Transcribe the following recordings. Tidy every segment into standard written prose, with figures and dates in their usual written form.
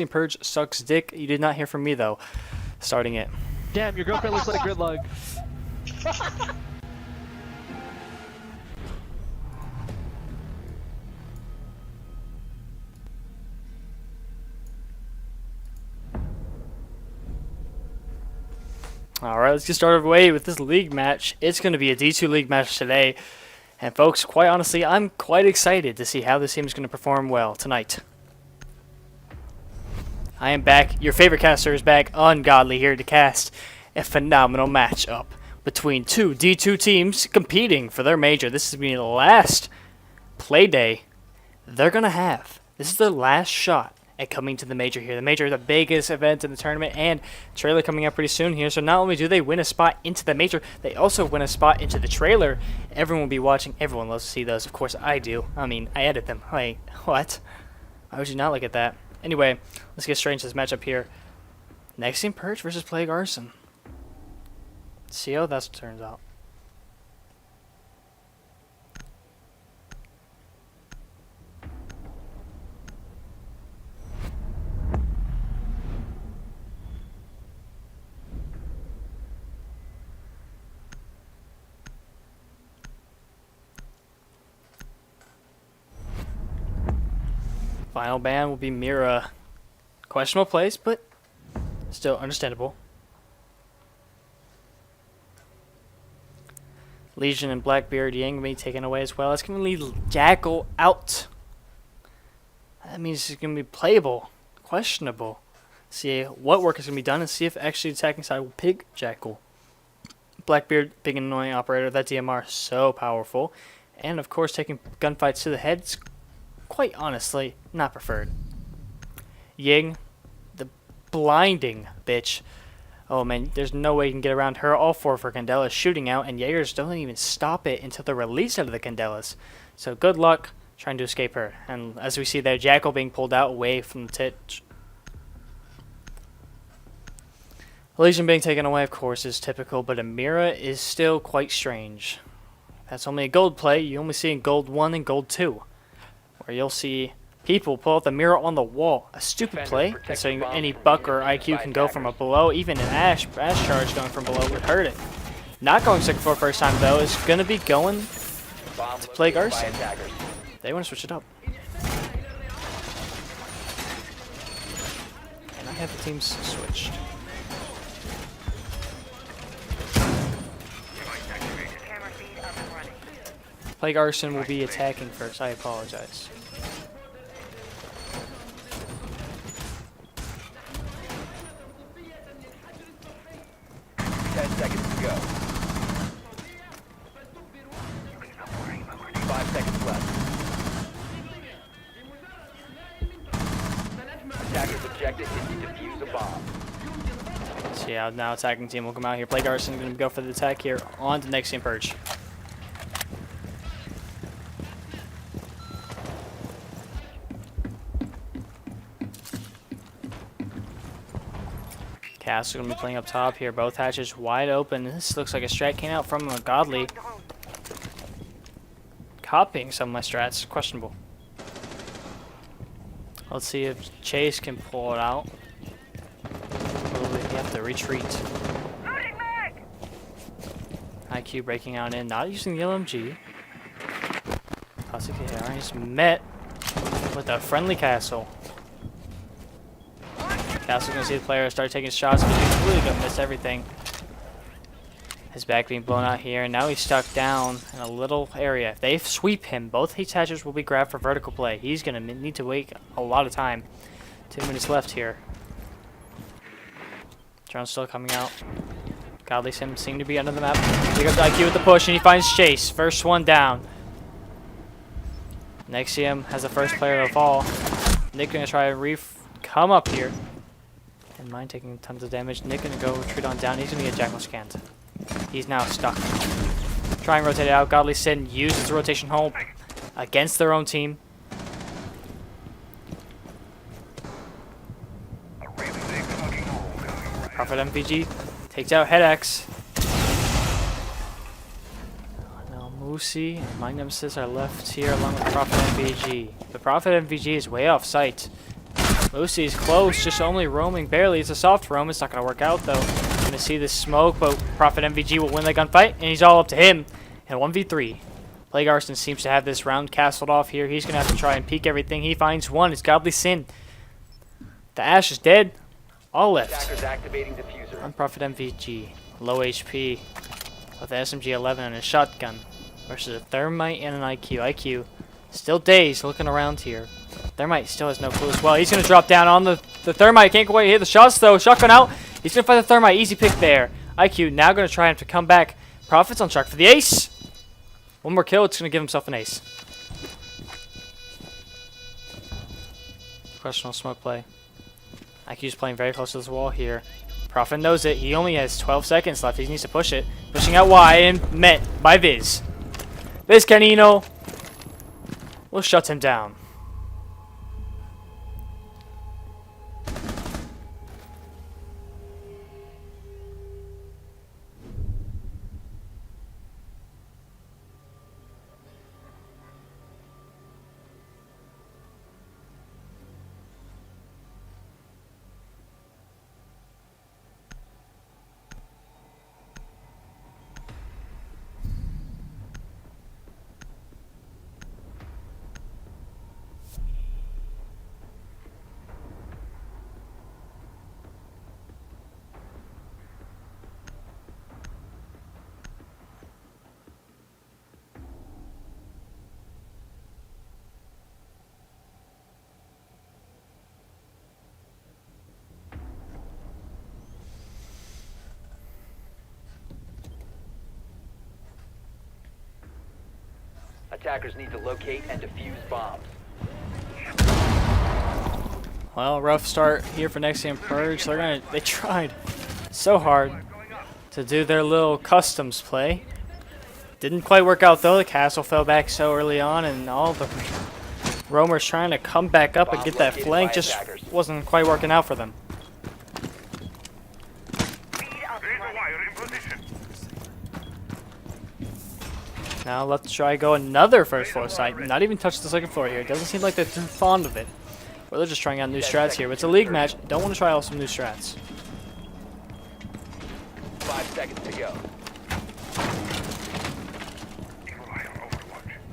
Purge sucks dick. You did not hear from me though. Starting it. Damn, your girlfriend looks like a gridlock. Alright, let's get started away with this league match. It's going to be a D2 league match today. And folks, quite honestly, I'm quite excited to see how this team is going to perform well tonight. I am back. Your favorite caster is back, Ungodly, here to cast a phenomenal matchup between two D2 teams competing for their major. This is going to be the last play day they're going to have. This is their last shot at coming to the major here. The major is the biggest event in the tournament, and trailer coming up pretty soon here. So not only do they win a spot into the major, they also win a spot into the trailer. Everyone will be watching. Everyone loves to see those. Of course, I do. I mean, I edit them. Like, what? Why would you not look at that? Anyway, let's get straight into this matchup here. Nexium Purge versus Plague Arson. See how that turns out. Final ban will be Mira. Questionable plays, but still understandable. Legion and Blackbeard Yang will be taken away as well. That's going to leave Jackal out. That means it's going to be playable. Questionable. See what work is going to be done and see if actually the attacking side will pick Jackal. Blackbeard, big and annoying operator. That DMR so powerful. And of course taking gunfights to the heads, quite honestly, not preferred. Ying, the blinding bitch. Oh man, there's no way you can get around her. All four for Candelas shooting out, and Jaegers don't even stop it until they're released out of the Candelas. So good luck trying to escape her. And as we see there, Jackal being pulled out away from the Titch. Legion being taken away, of course, is typical, but Amira is still quite strange. That's only a gold play. You only see in gold 1 and gold 2. Where you'll see people pull out the mirror on the wall. A stupid play, considering any buck or IQ can go from a below. Even an Ash charge going from below would hurt it. Not going second for the first time, though, is going to be going to Plague Arson. They want to switch it up. And I have the teams switched. Plague Arson will be attacking first. I apologize. So yeah, now attacking team will come out here. Plague Arson going to go for the attack here on to Nexium Purge. Castle going to be playing up top here. Both hatches wide open. This looks like a strat came out from a Godly. Copying some of my strats. Questionable. Let's see if Chase can pull it out. You have to retreat. IQ breaking out in. Not using the LMG. Classic AR. He's met with a friendly Castle. Castle's gonna see the player start taking shots, but he's really gonna miss everything. His back being blown out here, and now he's stuck down in a little area. If they sweep him, both hatches will be grabbed for vertical play. He's gonna need to wait a lot of time. 2 minutes left here. Drone's still coming out. Godly Sim seem to be under the map. Here goes IQ with the push, and he finds Chase. First one down. Nexium has the first player to fall. Nick gonna try to come up here. And mine taking tons of damage. Nick gonna go retreat on down. He's gonna get Jackal scanned. He's now stuck. Try and rotate it out. Godly Sin uses the rotation hole against their own team. Prophet MPG takes out Headaxe. Now Moosey and my Nemesis are left here along with Prophet MPG. The Prophet MPG is way off site. Lucy's close, just only roaming barely. It's a soft roam. It's not going to work out, though. Gonna see this smoke, but Prophet MVG will win the gunfight, and he's all up to him. And 1v3. Plague Arson seems to have this round castled off here. He's gonna have to try and peek everything. He finds one. It's Godly Sin. The Ash is dead. All left. On Prophet MVG. Low HP. With the SMG-11 and a shotgun. Versus a Thermite and an IQ. IQ still dazed, looking around here. Thermite still has no clue as well. He's gonna drop down on the Thermite. Can't quite hit the shots though. Shotgun out. He's going to fight the Thermite. Easy pick there. IQ now going to try to come back. Prophet's on track for the ace. One more kill. It's going to give himself an ace. Questionable smoke play. IQ's playing very close to this wall here. Prophet knows it. He only has 12 seconds left. He needs to push it. Pushing out wide and met by Viz. Viz Canino will shut him down. Attackers need to locate and defuse bombs. Well, rough start here for Nexium Purge. They tried so hard to do their little customs play. Didn't quite work out though. The castle fell back so early on, and all the roamers trying to come back up and get that flank just wasn't quite working out for them. Now let's try go another first floor site. Not even touch the second floor here. It doesn't seem like they're too fond of it. Or they're just trying out new strats here. But it's a league match. Don't want to try out some new strats. 5 seconds to go.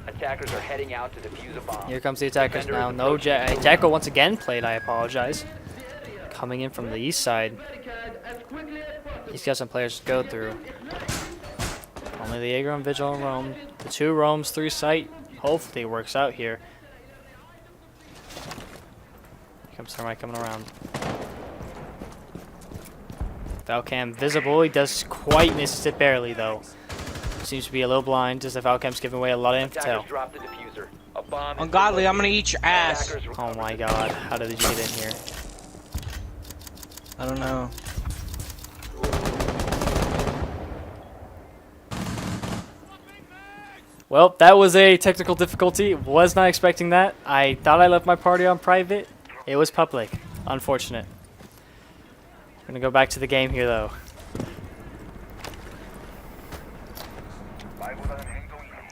Attackers are heading out to defuse a bomb. Here comes the attackers now. No Jacko once again played. I apologize. Coming in from the east side. He's got some players to go through. Only the Jaeger and Vigil and roam. The two roams through sight. Hopefully it works out here. Here comes Thermite coming around. Valcam visible. He does quite miss it barely though. Seems to be a little blind as the Valcam's giving away a lot of intel. Ungodly, I'm gonna eat your ass. Oh my god. How did you get in here? I don't know. Well, that was a technical difficulty. Was not expecting that. I thought I left my party on private. It was public. Unfortunate. Gonna go back to the game here though.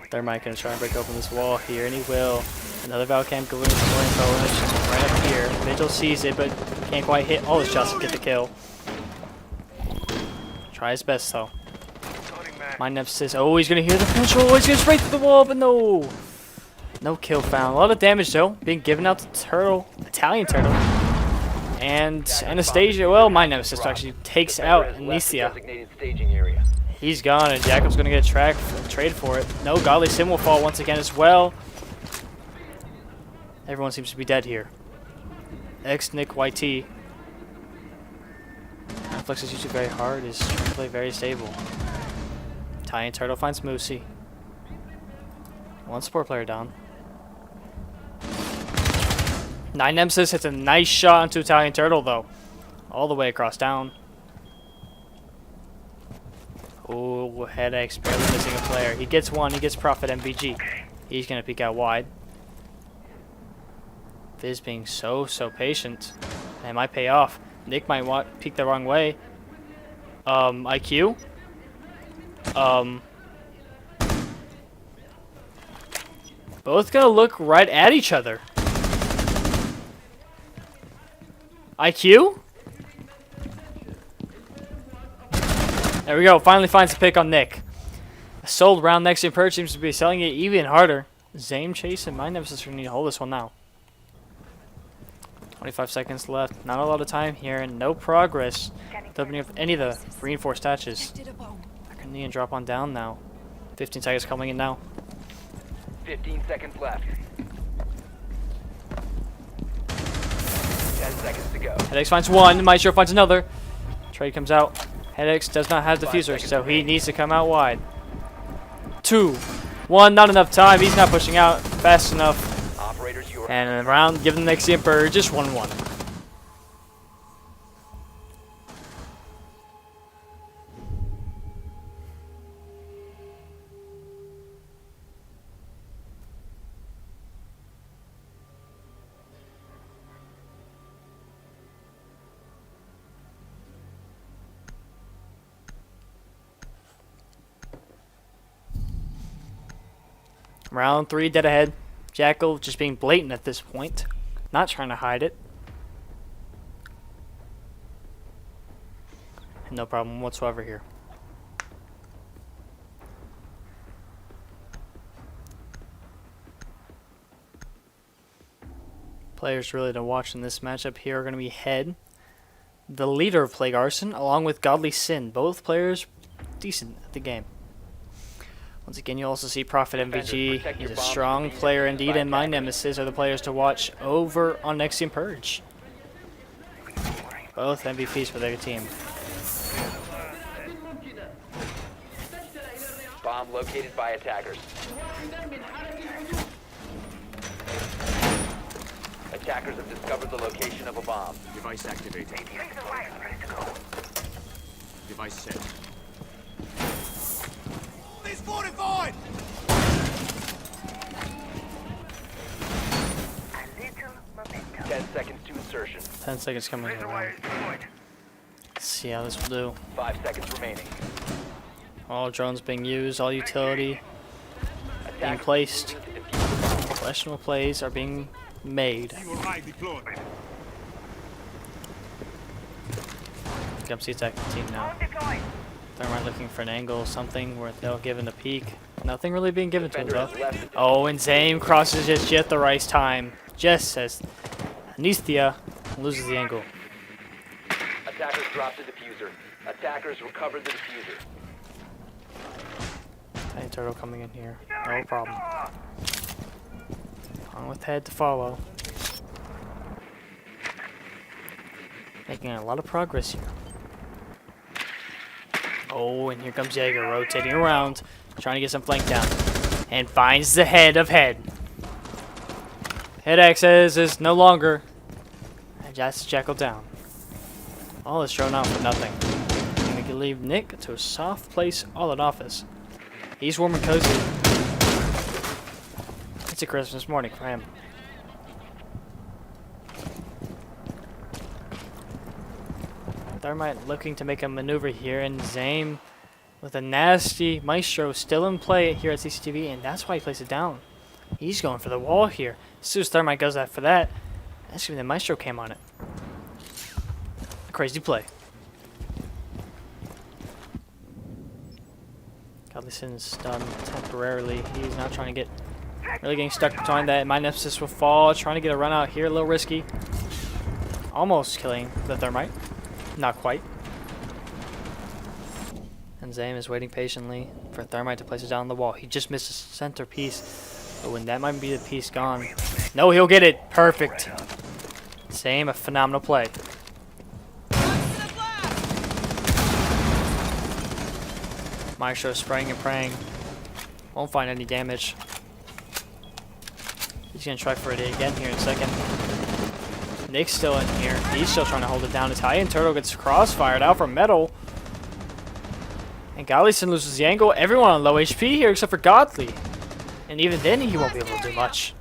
Thermite gonna try and break open this wall here, and he will. Another Valcam going for more info right up here. Vigil sees it, but can't quite hit all the shots to get the kill. Try his best though. My nemesis. Oh, he's gonna hear the control. Oh, he's gonna straight through the wall, but no. No kill found. A lot of damage though, being given out to Turtle, Italian Turtle, and Anastasia. Well, my nemesis actually takes out Anicia. He's gone, and Jacob's gonna get a trade for it. No, Godly Sim will fall once again as well. Everyone seems to be dead here. Nick YT. Flex is usually very hard. Is trying to play very stable. Italian Turtle finds Moosey. One support player down. 9 Nemesis hits a nice shot onto Italian Turtle though. All the way across down. Oh, Headache's barely missing a player. He gets one, he gets Prophet MVG. He's gonna peek out wide. Viz being so patient. And it might pay off. Nick might peek the wrong way. IQ? Both gonna look right at each other. IQ? There we go. Finally finds the pick on Nick. A sold round Nexium Purge seems to be selling it even harder. Zame chasing my Nemesis. We need to hold this one now. 25 seconds left. Not a lot of time here and no progress. Opening up any of the reinforced hatches. I can need to drop on down now. 15 seconds coming in now. 15 seconds left. 10 seconds to go. Headaches finds one. Maestro finds another. Trade comes out. Headaches does not have diffuser, so he needs to come out wide. 2, 1, not enough time. He's not pushing out fast enough. Operators, you are And around, give the Nexium Purge just 1-1. Round 3, dead ahead. Jackal just being blatant at this point. Not trying to hide it. No problem whatsoever here. Players really to watch in this matchup here are going to be Head, the leader of Plague Arson, along with Godly Sin. Both players decent at the game. Once again, you also see Prophet MVG. He's a strong player indeed, and my Nemesis are the players to watch over on Nexium Purge. Both MVPs for their team. bomb located by attackers. Attackers have discovered the location of a bomb. Device activated. Device set. It's fortified! 10 seconds to insertion. 10 seconds coming in. Let's see how this will do. 5 seconds remaining. All drones being used, all utility being placed. Questionable plays are being made. Comes the attacking team now. They're looking for an angle, something where they'll give in the peek. Nothing really being given to him though. Oh, and Zame crosses just at the right time. Just as Anesthia loses the angle. Attackers dropped the diffuser. Attackers recovered the diffuser. Tiny Turtle coming in here. No problem. On with Head to follow. Making a lot of progress here. Oh, and here comes Jaeger rotating around, trying to get some flank down. And finds the head of Head. Head access is no longer. And just Jackal down. All is thrown out for nothing. And we can leave Nick to a soft place all in office. He's warm and cozy. It's a Christmas morning for him. Thermite looking to make a maneuver here, and Zame with a nasty Maestro still in play here at CCTV, and that's why he plays it down. He's going for the wall here. As soon as Thermite goes after that, that's when the Maestro came on it. A crazy play. Godly Sin is stunned temporarily. He's not trying to get, really getting stuck behind that. My Nemesis will fall, trying to get a run out here, a little risky. Almost killing the Thermite. Not quite. And Zame is waiting patiently for Thermite to place it down on the wall. He just missed his centerpiece. But when that might be the piece gone. No, he'll get it. Perfect. Zame, a phenomenal play. Maestro spraying and praying. Won't find any damage. He's going to try for it again here in a second. Nick's still in here. He's still trying to hold it down. Italian Turtle gets crossfired out from metal. And Godlyson loses the angle. Everyone on low HP here except for Godly. And even then he won't be able to do much.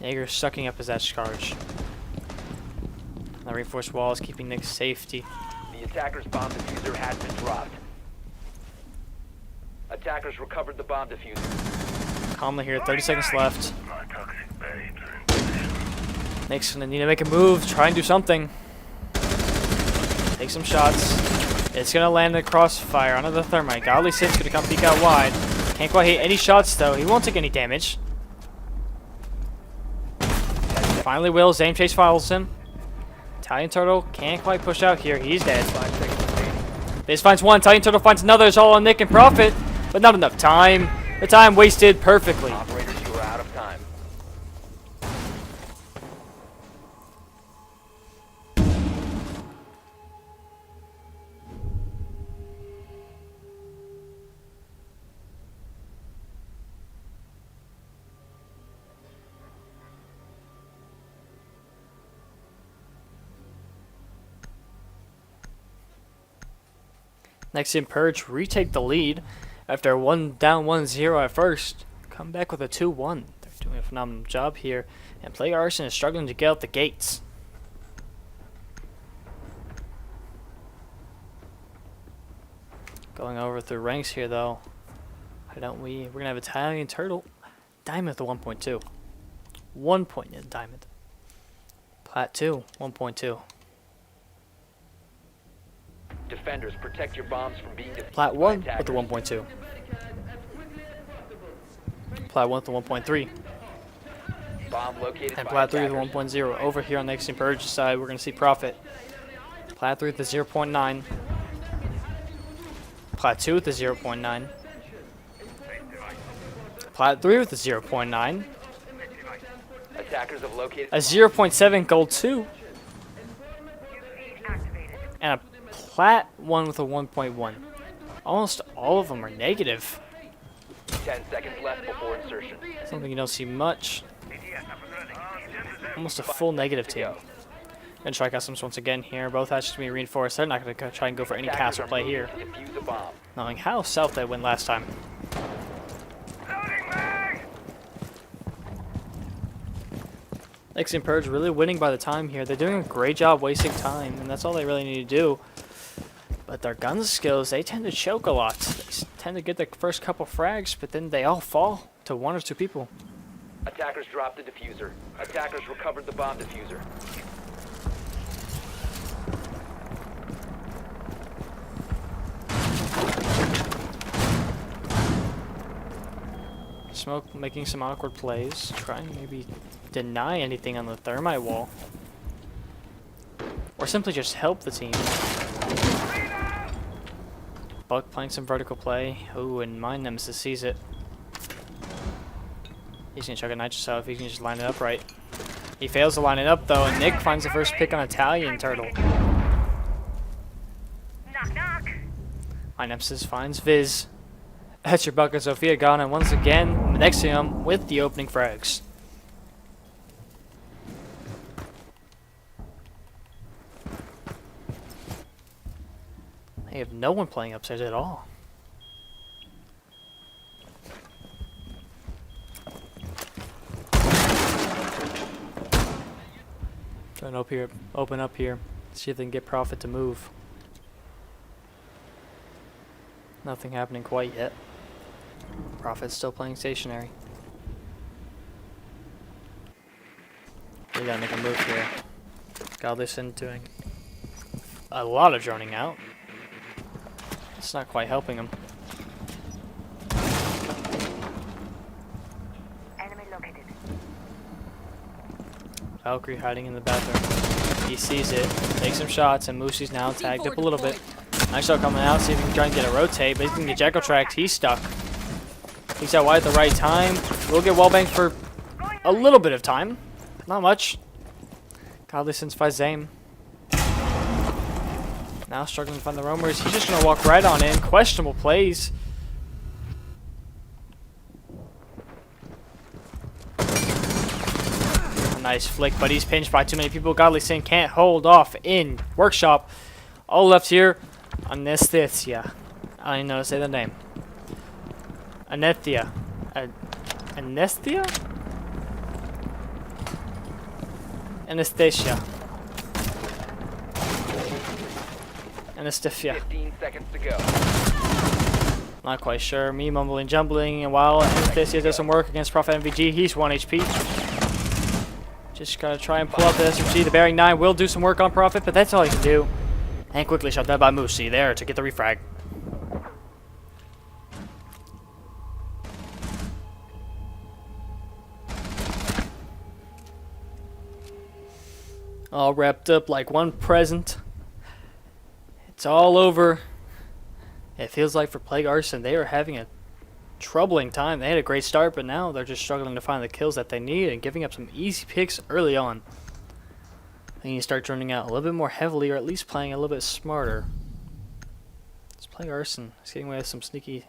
Jaeger's sucking up his edge charge. The reinforced wall is keeping Nick's safety. The attacker's bomb diffuser has been dropped. Attackers recovered the bomb diffuser. Calmly here, 30 seconds left. Nick's gonna need to make a move, try and do something. Take some shots. It's gonna land in the crossfire onto the thermite. Godly Sin's gonna come peek out wide. Can't quite hit any shots though. He won't take any damage. Finally will. Aim chase follows him. Italian Turtle can't quite push out here. He's dead. Biz finds one. Italian Turtle finds another. It's all on Nick and Prophet, but not enough time. The time wasted perfectly. Operators, you are out of time. Nexium Purge retake the lead after down 1-0 at first. Come back with a 2-1. They're doing a phenomenal job here. And Player Arson is struggling to get out the gates. Going over through ranks here though. Why don't we? We're gonna have Italian Turtle. Diamond with a 1.2. 1 point in Diamond. Plat 2, 1.2. Defenders, protect your bombs from being defused Plat by 1 with attackers. the 1.2. Plat 1 with the 1.3. Bomb located And by Plat 3 with attackers. the 1.0. Over here on the Nexium Purge side, we're going to see Prophet. Plat 3 with the 0.9. Plat 2 with the 0.9. Plat 3 with the 0.9. Attackers have located A 0.7 Gold 2. And a Plat 1 with a 1.1. Almost all of them are negative. 10 seconds left before insertion. Something you don't see much. Almost a full negative team. Gonna try customs once again here. Both hatches to be reinforced. They're not gonna try and go for any Attackers castle are play moving here. to defuse a bomb. Knowing how south they went last time. Nexium Purge really winning by the time here. They're doing a great job wasting time, and that's all they really need to do. But their gun skills, they tend to choke a lot. They tend to get the first couple frags, but then they all fall to 1 or 2 people. Attackers dropped the diffuser. Attackers recovered the bomb diffuser. Smoke making some awkward plays, trying to maybe deny anything on the thermite wall. Or simply just help the team. Buck playing some vertical play. Ooh, and my Nemesis sees it. He's gonna chuck a nitrous out if he can just line it up right. He fails to line it up though, and Nick finds the first pick on Italian Turtle. Knock, knock. My Nemesis finds Viz. That's your bucket, Sophia gone, and once again, Nexium with the opening frags. They have no one playing upstairs at all. Trying to open up here, see if they can get Prophet to move. Nothing happening quite yet. Prophet's still playing stationary. We gotta make a move here. Godly Sin doing a lot of droning out. It's not quite helping him. Enemy located. Valkyrie hiding in the bathroom. He sees it, takes some shots, and Moosey's now tagged up a little bit. Nice shot coming out, see if he can try and get a rotate, but he's gonna get Jekyll tracked. He's stuck. He's out wide at the right time. We'll get wallbanged for a little bit of time. Not much. Godly Sin's by Zame. Now struggling to find the roamers. He's just gonna walk right on in. Questionable plays. A nice flick, but he's pinched by too many people. Godly Sin can't hold off in Workshop. All left here. Anesthesia. I don't even know how to say the name. Anethia. Anesthesia? Anastasia. Anastasia. 15 seconds to go. Not quite sure. Me mumbling, jumbling, and while Anastasia doesn't work against Prophet MVG, he's 1 HP. Just gotta try and pull out the SMG. The bearing 9 will do some work on Prophet, but that's all he can do. And quickly shot down by Moosey there to get the refrag. All wrapped up like one present. It's all over. It feels like for Plague Arson, they are having a troubling time. They had a great start, but now they're just struggling to find the kills that they need and giving up some easy picks early on. They need to start turning out a little bit more heavily, or at least playing a little bit smarter. Let's play Arson. He's getting away with some sneaky,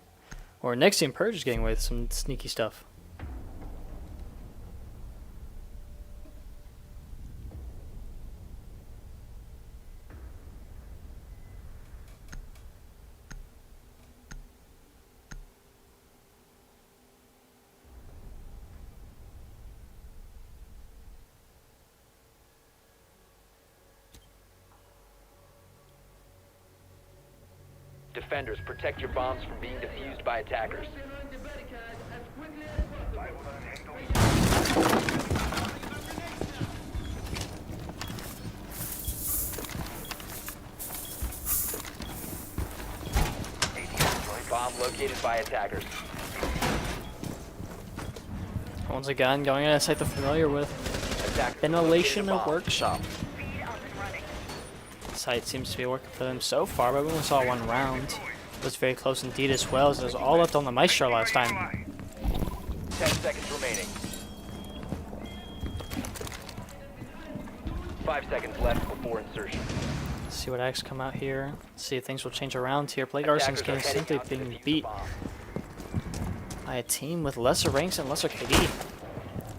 or Nexium Purge is getting away with some sneaky stuff. Defenders, protect your bombs from being defused by attackers. Bomb located by attackers. Once again, going in a site they're familiar with. Attackers Ventilation located a bomb. Workshop. Site seems to be working for them so far, but we only saw one round. It was very close indeed as well, as it was all left on the Maestro last time. 10 seconds remaining. 5 seconds left before insertion. Let's see what acts come out here. Let's see if things will change around here. Plague Arson's getting simply being beat by a team with lesser ranks and lesser KD.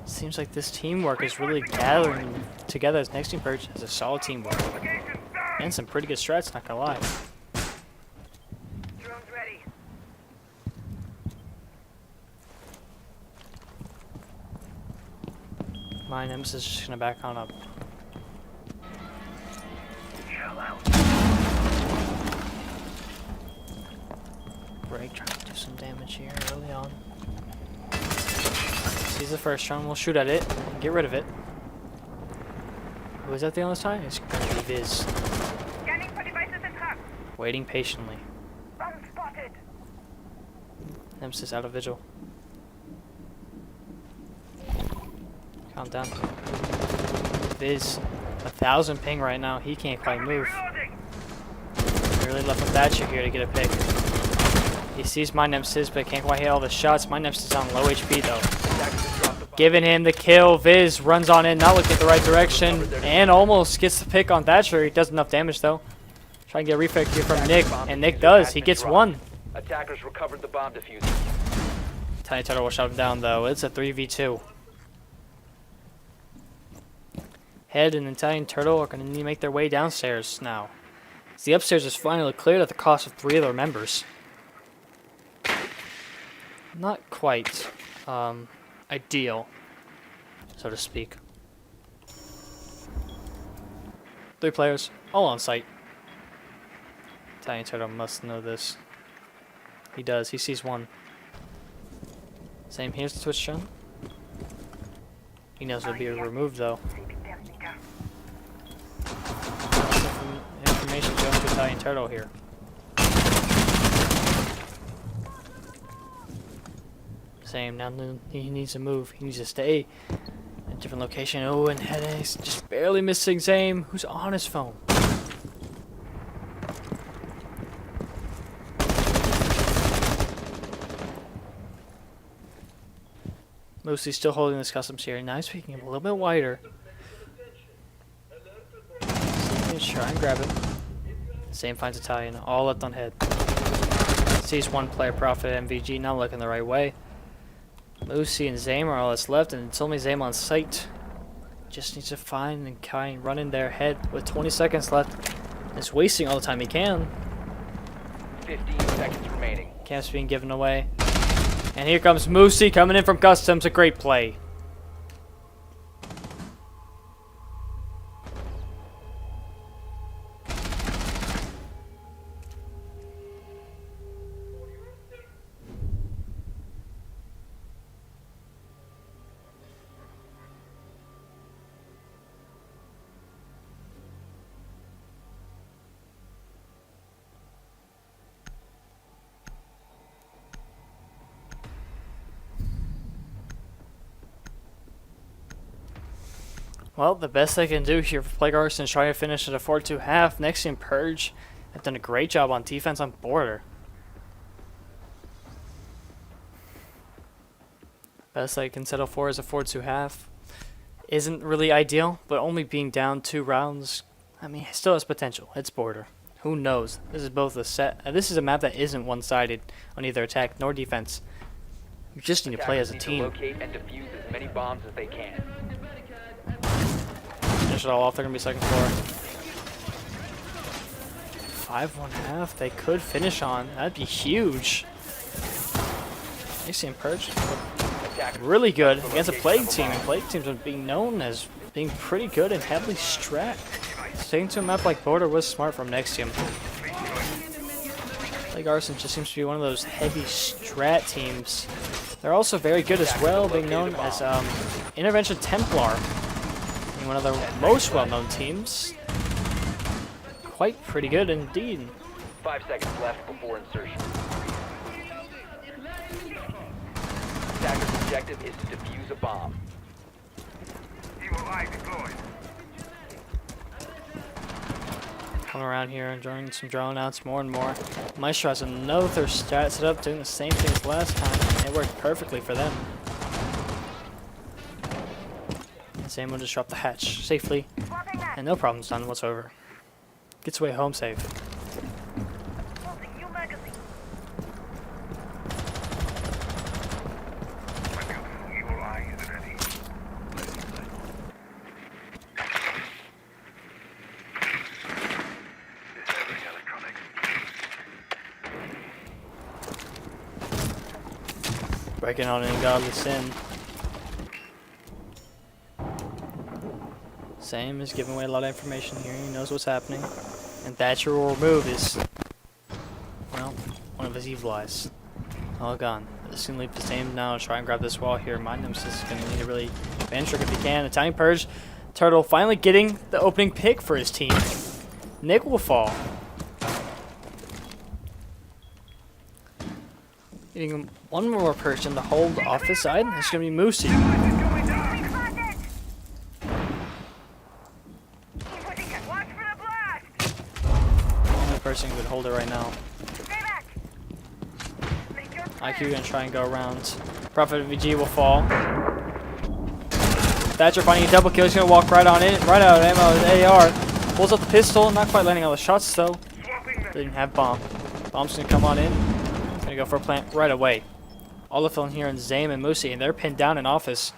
Seems like this teamwork is really gathering together as Nexium Purge as a solid teamwork. And some pretty good strats, not gonna lie. Drone's ready. My Nemesis is just gonna back on up. Break, trying to do some damage here early on. Sees the first drone, we'll shoot at it and get rid of it. Who is that the on this time? It's gonna be Viz. Scanning for devices and traps. Waiting patiently. Bomb spotted. Nemesis out of vigil. Calm down. Viz, 1,000 ping right now. He can't quite move. Really left with Thatcher here to get a pick. He sees my Nemesis, but can't quite hit all the shots. My Nemesis is on low HP though. Giving him the kill. Viz runs on in, not looking at the right direction, and almost gets the pick on Thatcher. He does enough damage though. Try and get a reflect here from Nick, and Nick does. He gets one. Attackers recovered the bomb diffuser. Tiny Turtle will shut him down though. It's a 3v2. Head and Italian Turtle are going to need to make their way downstairs now. The upstairs is finally cleared at the cost of 3 of their members. Not quite ideal, so to speak. 3 players, all on site. Italian Turtle must know this. He does, he sees one. Same, here's the Twitch channel. He knows it'll be removed though. Information going to Italian Turtle here. Same, now he needs to move. He needs to stay in a different location. Oh, and headaches. Just barely missing Zame, who's on his phone. Lucy's still holding this customs here. Now he's making him a little bit wider. Try and grab it. Same finds Italian, all left on head. Sees one player Prophet MVG, not looking the right way. Lucy and Zame are all that's left, and it's only Zame on site. Just needs to find and kind run in their head with 20 seconds left. It's wasting all the time he can. 15 seconds remaining. Camp's being given away. And here comes Moosey coming in from customs. A great play. Well, the best they can do here for Plague Arson is try to finish at a 4-2 half. Nexium Purge have done a great job on defense on border. Best they can settle for is a 4-2 half. Isn't really ideal, but only being down 2 rounds, I mean, it still has potential. It's border. Who knows? This is both a set. This is a map that isn't one-sided on either attack nor defense. You just need to play as a team. Locate and defuse as many bombs as they can. Finish it all off. They're gonna be second floor. 5-1 half. They could finish on. That'd be huge. Nexium Purge really good against a Plague team. And Plague teams are being known as being pretty good and heavily strat. Staying to a map like border was smart from Nexium. Plague Arson just seems to be one of those heavy strat teams. They're also very good as well, being known as Intervention Templar. Being one of the most well-known teams. Quite pretty good indeed. 5 seconds left before insertion. Attacker's objective is to defuse a bomb. Coming around here and joining some drone outs more and more. Maestro has another strat set up doing the same thing as last time. And it worked perfectly for them. And Sam will just drop the hatch safely. And no problems done whatsoever. Gets away home safe. Breaking on any godly sin. Sam is giving away a lot of information here. He knows what's happening. And Thatcher will remove his, well, one of his evil eyes. All gone. This can leave the Sam now to try and grab this wall here. My Nemesis is going to need to really advance trick if he can. Italian Purge. Turtle finally getting the opening pick for his team. Nick will fall. Getting one more person to hold off his side. It's going to be Moosey. Only person who could hold it right now. IQ going to try and go around. Prophet VG will fall. Thatcher finding a double kill. He's going to walk right on it. Right out of ammo with AR. Pulls up the pistol. Not quite landing all the shots though. Didn't have bomb. Bomb's going to come on in. Gonna go for a plant right away. Olafil here and Zame and Moosey, and they're pinned down in office.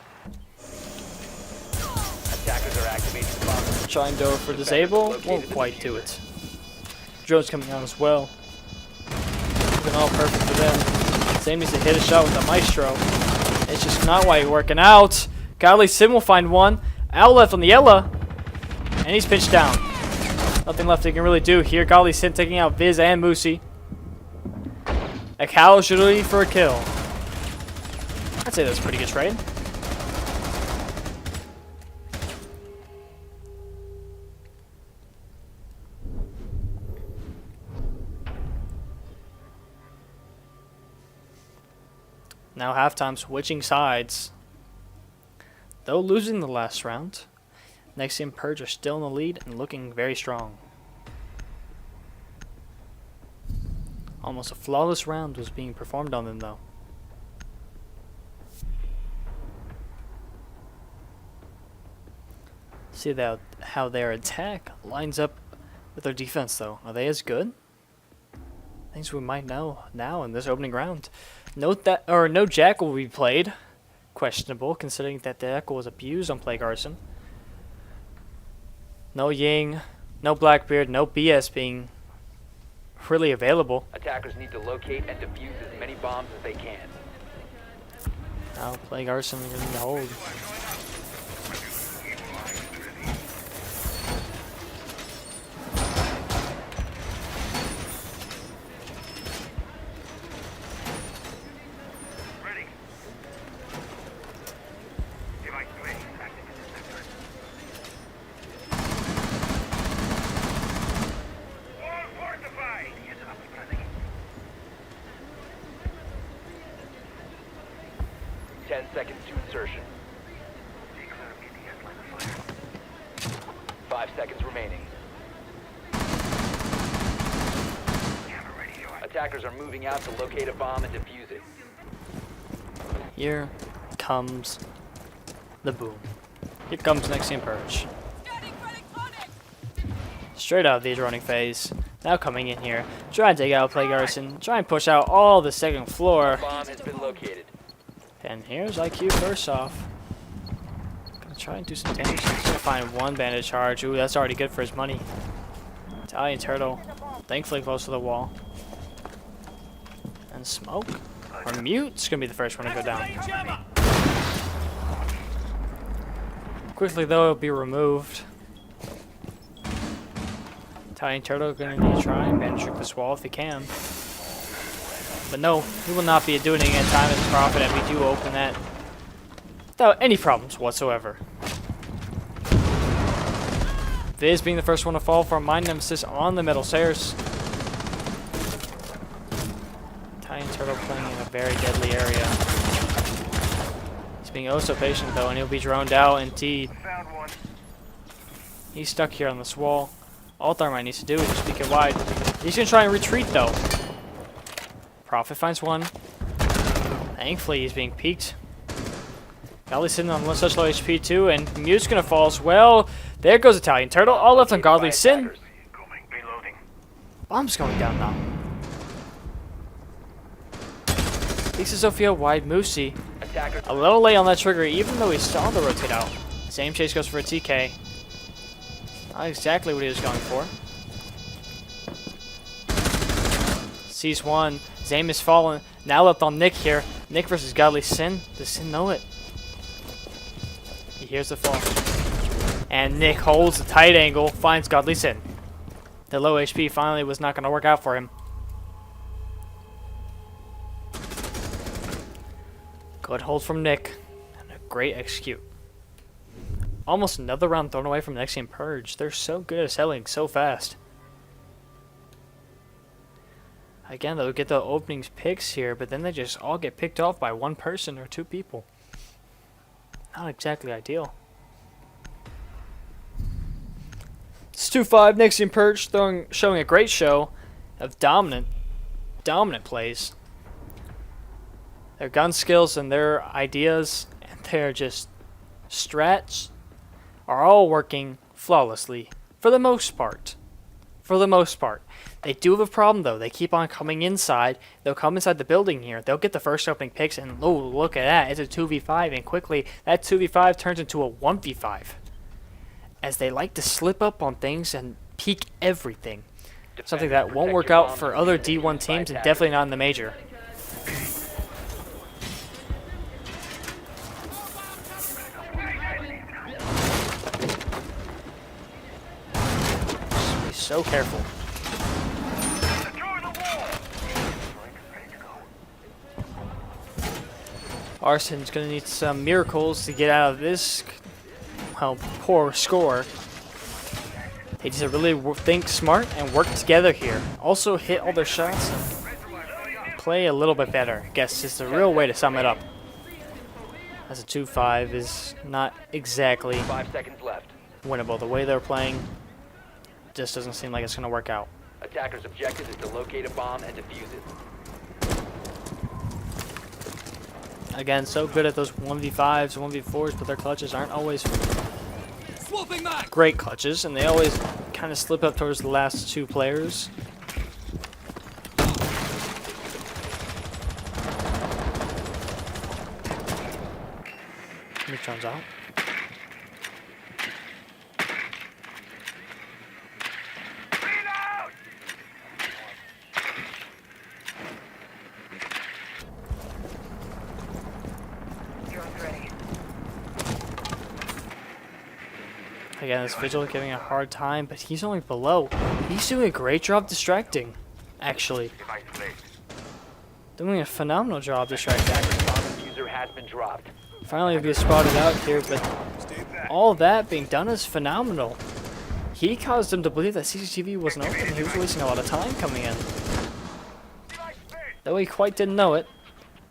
Attackers are activating the bomb. Trying to go for disable, won't quite do it. Drone's coming out as well. Looking all perfect for them. Zame needs to hit a shot with the Maestro. It's just not quite working out. Godly Sim will find one. Owl left on the Ella, and he's pinched down. Nothing left he can really do here. Godly Sim taking out Viz and Moosey. A cow should leave for a kill. I'd say that's a pretty good trade. Now halftime switching sides. Though losing the last round, Nexium Purge are still in the lead and looking very strong. Almost a flawless round was being performed on them though. See that how their attack lines up with their defense though. Are they as good? Things we might know now in this opening round. Note that no Jackal will be played. Questionable considering that the Jackal was abused on Plague Arson. No Ying, no Blackbeard, no BS being really available. Attackers need to locate and defuse as many bombs as they can. Now Plague Arson in the hold. 5 seconds remaining. Attackers are moving out to locate a bomb and defuse it. Here comes the boom. Here comes Nexium Purge. Straight out of the droning phase. Now coming in here. Try and take out Plague Arson. Try and push out all the second floor. Bomb has been located. And here's IQ first off. Gonna try and do some damage. He's gonna find one bandage charge. Ooh, that's already good for his money. Italian Turtle. Thankfully close to the wall. And Smoke. Or Mute's gonna be the first one to go down. Quickly though, it'll be removed. Italian Turtle gonna need to try and bandage trip this wall if he can. But no, he will not be doing it in time as profit, and we do open that without any problems whatsoever. Viz being the first one to fall for a Mind Nemesis on the middle stairs. Italian Turtle playing in a very deadly area. He's being oh so patient though, and he'll be droned out indeed. He's stuck here on this wall. All Thermite needs to do is just peek it wide. He's gonna try and retreat though. Prophet finds one. Thankfully, he's being peeked. Godly Sin on such low HP too, and Mute's gonna fall as well. There goes Italian Turtle, all left on Godly Sin. Bomb's going down now. Peeks to Sophia wide, Moosey. A little late on that trigger, even though he's still on the rotate out. Same chase goes for a TK. Not exactly what he was going for. Sees one. Zame is fallen. Now left on Nick here. Nick versus Godly Sin. Does Sin know it? He hears the fall. And Nick holds the tight angle. Finds Godly Sin. The low HP finally was not going to work out for him. Good hold from Nick. And a great execute. Almost another round thrown away from Nexium Purge. They're so good at selling so fast. Again, they'll get the openings picks here, but then they just all get picked off by one person or two people. Not exactly ideal. It's 2-5, Nexium Purge showing a great show of dominant plays. Their gun skills and their ideas and their just strats are all working flawlessly for the most part. For the most part. They do have a problem though. They keep on coming inside. They'll come inside the building here. They'll get the first opening picks and oh, look at that. It's a 2v5 and quickly that 2v5 turns into a 1v5. As they like to slip up on things and peek everything. Something that won't work out for other D1 teams and definitely not in the major. Just be so careful. Arson's going to need some miracles to get out of this, well, poor score. They just really think smart and work together here. Also hit all their shots and play a little bit better. I guess is the real way to sum it up. As a 2-5 is not exactly 5 seconds left. winnable. The way they're playing just doesn't seem like it's going to work out. Attacker's objective is to locate a bomb and defuse it. Again, so good at those 1v5s, 1v4s, but their clutches aren't always great clutches, and they always kind of slip up towards the last two players. Neutron's out. Again, this Vigil giving a hard time, but he's only below. He's doing a great job distracting, actually. Doing a phenomenal job distracting. Bomb diffuser has been dropped. Finally be spotted out here, but all that being done is phenomenal. He caused him to believe that CCTV wasn't open. He was wasting a lot of time coming in. Though he quite didn't know it,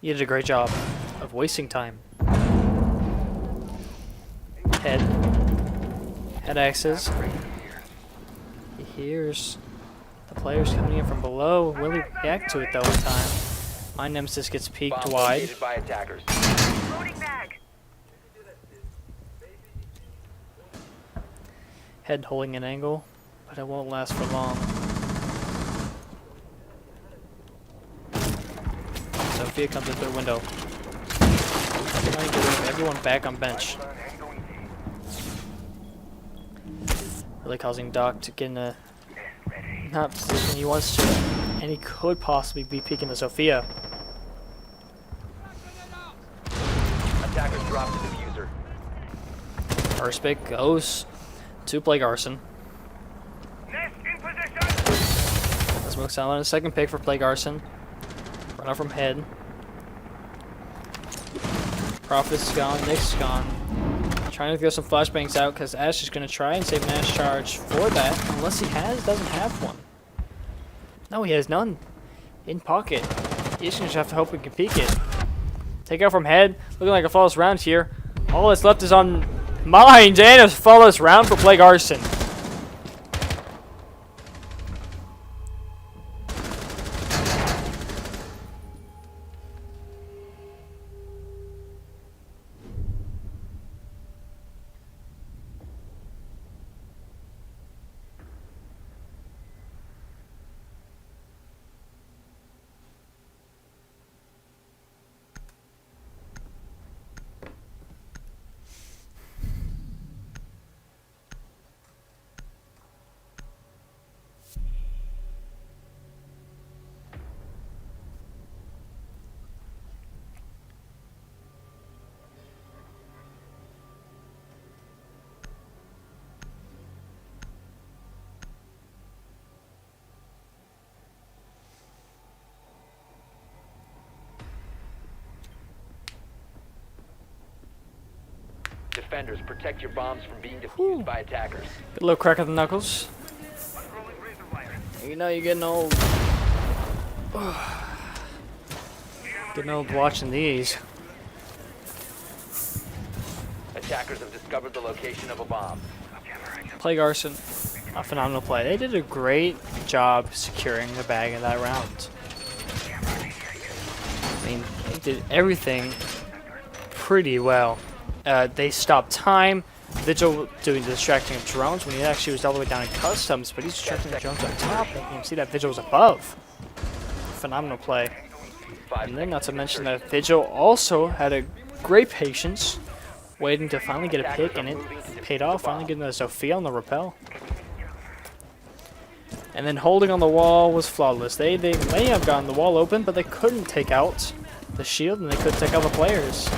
he did a great job of wasting time. Head access. He hears the players coming in from below. Will he react to it though in time? My nemesis gets peeked Bomb wide. located by attackers. Loading bag. Head holding an angle, but it won't last for long. Sophia comes in through the window. Trying to get everyone back on bench. Really causing Doc to get in a not position he wants to, and he could possibly be peeking the Sophia. Attackers dropped the diffuser. First pick goes to Plague Arson. Nest in position. Smoke Silent, a second pick for Plague Arson. Run out from head. Prophet's gone, Nick's gone. Trying to throw some flashbangs out because Ash is going to try and save an Ash charge for that, unless he doesn't have one. No, he has none. In pocket. He's going to have to hope we can peek it. Take out from head. Looking like a flawless round here. All that's left is on mines and a flawless round for Plague Arson. Defenders, protect your bombs from being defused by attackers. Good little crack of the knuckles. You know you're getting old. Getting old watching these. Attackers have discovered the location of a bomb. Plague Arson, a phenomenal play. They did a great job securing the bag in that round. I mean, they did everything pretty well. They stopped time. Vigil doing the distracting of drones when he actually was all the way down in customs, but he's distracting the drones on top. And you can see that Vigil was above. Phenomenal play. And then not to mention that Vigil also had a great patience, waiting to finally get a pick, and it paid off, finally getting the Sophia on the rappel. And then holding on the wall was flawless. They may have gotten the wall open, but they couldn't take out the shield, and they couldn't take out the players.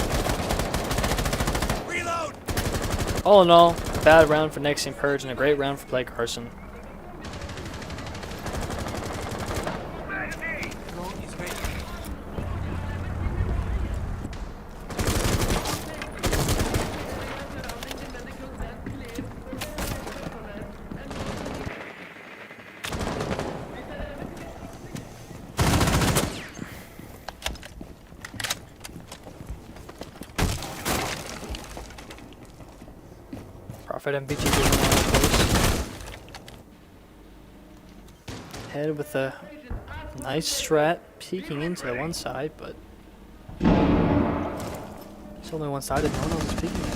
All in all, a bad round for Nexium Purge and a great round for Plague Arson. Prophet MBT doing one close. Head with a nice strat, peeking into the one side, but it's only one sided, no one else is peeking it.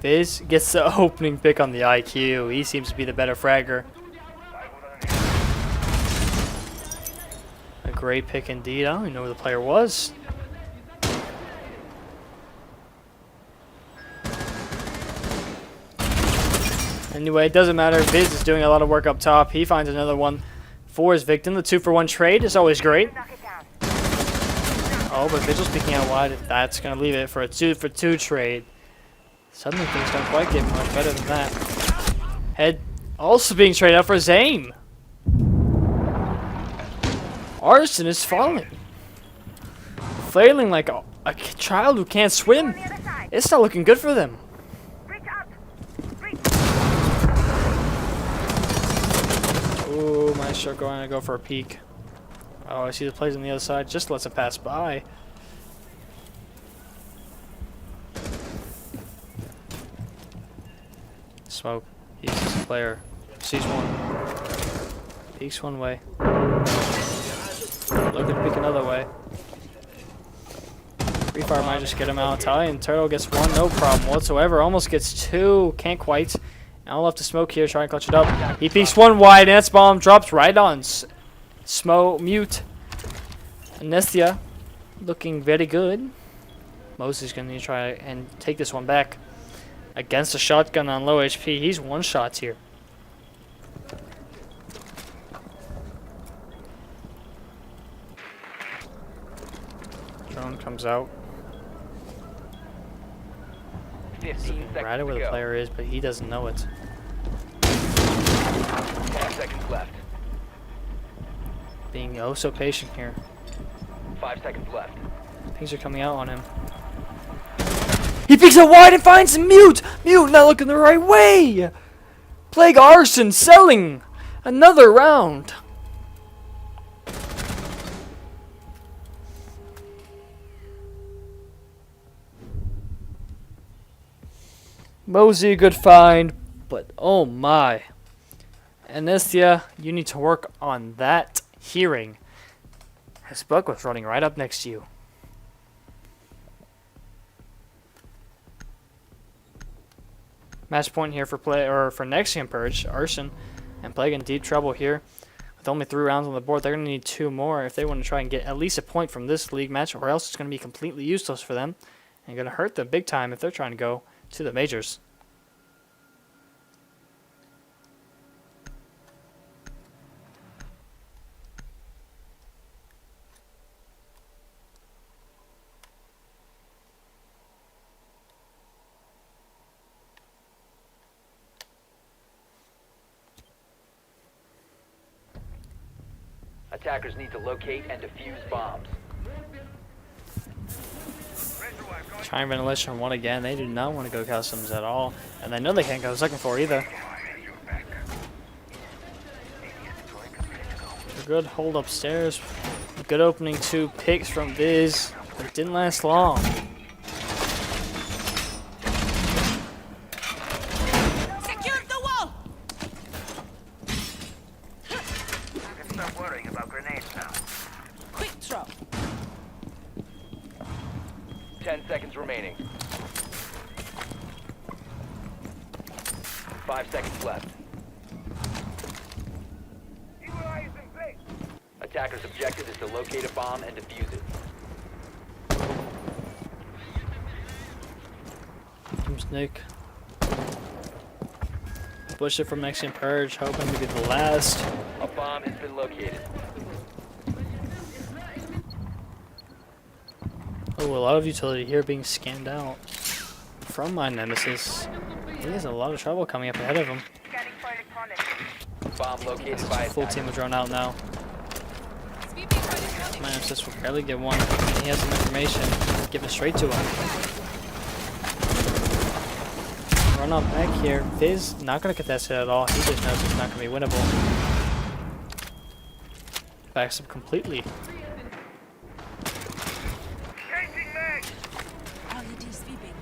Viz gets the opening pick on the IQ. He seems to be the better fragger. A great pick indeed. I don't even know who the player was. Anyway, it doesn't matter. Viz is doing a lot of work up top. He finds another one for his victim. The 2-for-1 trade is always great. Oh, but Vigil's peeking out wide. That's going to leave it for a 2-for-2 trade. Suddenly things don't quite get much better than that. Head also being traded out for Zame. Arson is falling. Flailing like a child who can't swim. It's not looking good for them. Ooh, Maestro going to go for a peek. Oh, I see the plays on the other side. Just lets it pass by. Smoke. He's just a player. Sees one. Peeks one way. Looking to peek another way. Free fire might just get him out. Italian Turtle gets one, no problem whatsoever. Almost gets two, can't quite. Now left to smoke here, try and clutch it up. He peeks one wide, and that's bomb drops right on. Mute. Anestia looking very good. Moses gonna need to try and take this one back. Against a shotgun on low HP, he's one shot here. Drone comes out. 15 Right seconds where to the go. player is, but he doesn't know it. 10 seconds left. Being oh so patient here. 5 seconds left. Things are coming out on him. He peeks it wide and finds Mute! Mute not looking the right way! Plague Arson selling another round. Mosey, good find, but oh my. Anestia, you need to work on that hearing. His bug was running right up next to you. Match point here for Nexium Purge, Arson, and Plague in deep trouble here. With only 3 rounds on the board, they're going to need 2 more if they want to try and get at least a point from this league match, or else it's going to be completely useless for them and going to hurt them big time if they're trying to go to the majors. Attackers need to locate and defuse bombs. Trying ventilation on one again. They do not want to go customs at all. And they know they can't go second floor either. A good hold upstairs. A good opening 2 picks from Viz. But it didn't last long. Secure the wall! You can stop worrying about grenades now. Quick throw. 10 seconds remaining. 5 seconds left. Attacker's objective is to locate a bomb and defuse it. Comes Nick. Push it from Nexium Purge, hoping to be the last. A bomb has been located. Oh, a lot of utility here being scanned out from my nemesis. He has a lot of trouble coming up ahead of him. Scanning for electronics. Bomb located by Full attacker. team is drawn out now. My nemesis will barely get one. And he has some information. Give it straight to him. Run on back here. Viz not going to contest it at all. He just knows it's not going to be winnable. Backs up completely. Changing mag. LED sweeping.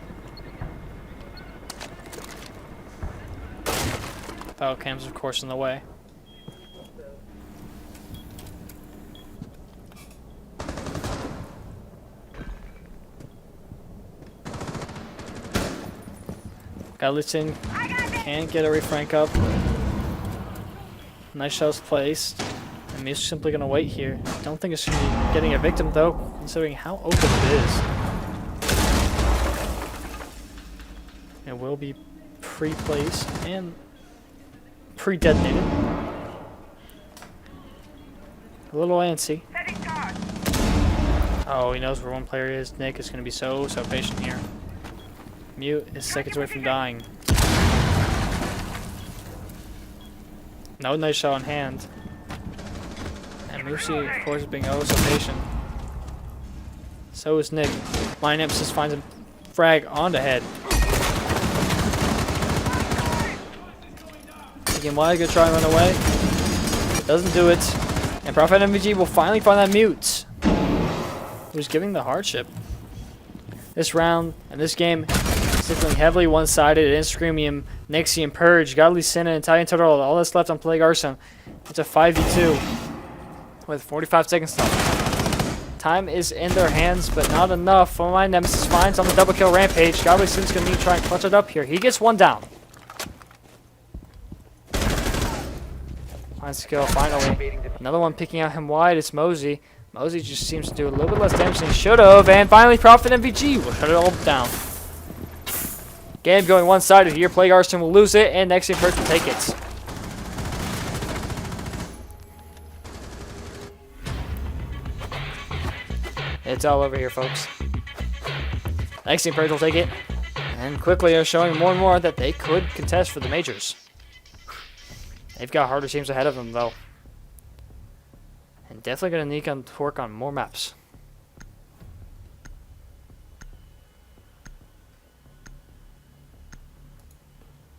Battle cams, of course, in the way. Gallitson can't get a refrank up. Nice shells placed. And he's simply going to wait here. Don't think it's going to be getting a victim, though, considering how open it is. It will be pre-placed and pre-detonated. A little antsy. Setting charge. Oh, he knows where one player is. Nick is going to be so patient here. Mute is seconds away from dying. No nice shot on hand. And Musi, of course, is being oh so patient. So is Nick. My nemesis finds a frag on the head. Again, why good try and run away? It doesn't do it. And Prophet MVG will finally find that Mute, who's giving the hardship. This round and this game is Signaling heavily one-sided. Inscreamium, Nexium, Purge, Godly Sin, and Italian Total. All that's left on Plague Arson. It's a 5v2 with 45 seconds left. Time is in their hands, but not enough. For my Nemesis finds on the double kill rampage. Godly Sin's going to need to try and clutch it up here. He gets one down. Finds skill, finally. Another one picking out him wide. It's Mosey. Mosey just seems to do a little bit less damage than he should have. And finally, Prophet MVG will shut it all down. Game going one-sided here. Plague Arson will lose it, and Nexium Purge will take it. It's all over here, folks. Nexium Purge will take it. And quickly are showing more and more that they could contest for the majors. They've got harder teams ahead of them, though. And definitely going to need to work on more maps.